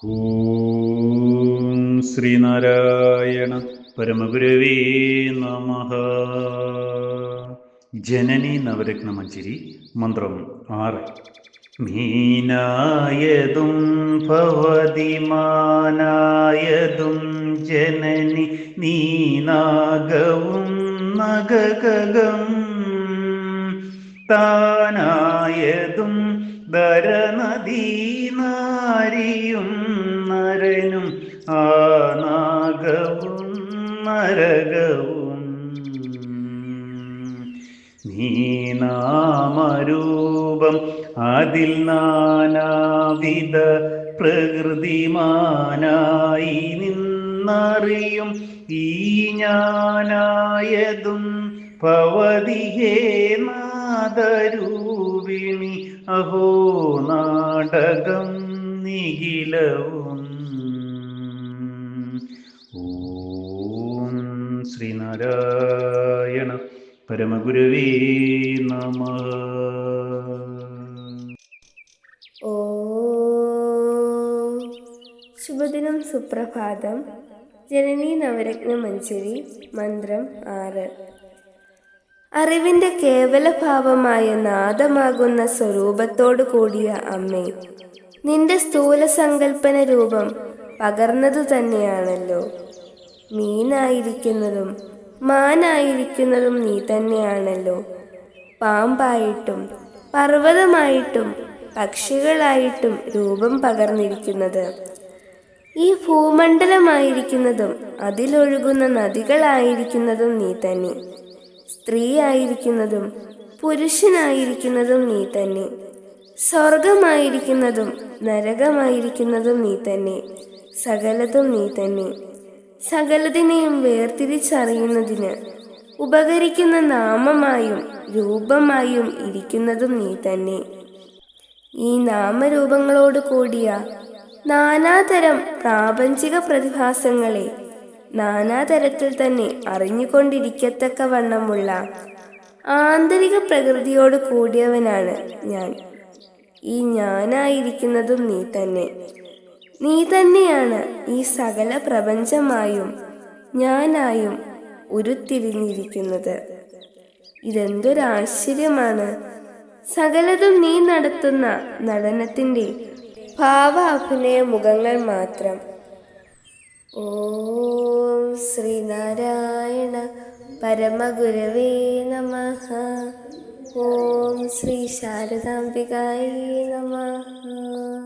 ഓം ശ്രീനാരായണ പരമഗുരവേ നമഃ. ജനനി നവരത്നമഞ്ജരി മന്ത്രം 6. മീനായതും ഭവതി മാനായതും ജനനി നീനാഗവും നഗഗം താനായതും ധരനദീനാരിയും നരനും ആനാഗവും നരകവും നീനാമരൂപം അതിൽ നാനാവിധ പ്രകൃതിമാനായി നിന്നറിയും ഈ ഞാനായതും ഭവതിഹേ നാദരൂപിണി അഹോ നാടകം നിഖിലവും. ഓം ശ്രീനാരായണ പരമഗുരവേ നമഃ. ശുഭദിനം, സുപ്രഭാതം. ജനനി നവരത്നമഞ്ജരി മന്ത്രം 6. അറിവിന്റെ കേവലഭാവമായ നാദമാകുന്ന സ്വരൂപത്തോടു കൂടിയ അമ്മേ, നിന്റെ സ്ഥൂല സങ്കല്പന രൂപം പകർന്നതു തന്നെയാണല്ലോ. മീനായിരിക്കുന്നതും മാനായിരിക്കുന്നതും നീ തന്നെയാണല്ലോ. പാമ്പായിട്ടും പർവ്വതമായിട്ടും പക്ഷികളായിട്ടും രൂപം പകർന്നിരിക്കുന്നത്. ഈ ഭൂമണ്ഡലമായിരിക്കുന്നതും അതിലൊഴുകുന്ന നദികളായിരിക്കുന്നതും നീ തന്നെ. സ്ത്രീ ആയിരിക്കുന്നതും പുരുഷനായിരിക്കുന്നതും നീ തന്നെ. സ്വർഗമായിരിക്കുന്നതും നരകമായിരിക്കുന്നതും നീ തന്നെ. സകലതും നീ തന്നെ. സകലതിനെയും വേർതിരിച്ചറിയുന്നതിന് ഉപകരിക്കുന്ന നാമമായും രൂപമായും ഇരിക്കുന്നതും നീ തന്നെ. ഈ നാമരൂപങ്ങളോട് കൂടിയ നാനാതരം പ്രാപഞ്ചിക പ്രതിഭാസങ്ങളെ നാനാതരത്തിൽ തന്നെ അറിഞ്ഞുകൊണ്ടിരിക്കത്തക്ക വണ്ണമുള്ള ആന്തരിക പ്രകൃതിയോട് കൂടിയവനാണ് ഞാൻ. ഈ ഞാനായിരിക്കുന്നതും നീ തന്നെ. നീ തന്നെയാണ് ഈ സകല പ്രപഞ്ചമായും ഞാനായും ഉരുത്തിരിഞ്ഞിരിക്കുന്നത്. ഇതെന്തൊരാശ്ചര്യമാണ്! സകലതും നീ നടത്തുന്ന നടനത്തിന്റെ ഭാവാഭിനയ മുഖങ്ങൾ മാത്രം. ഓം ശ്രീനാരായണ പരമഗുരവേ നമഃ. ഓം ശ്രീ ശാരദാംബികായേ നമഃ.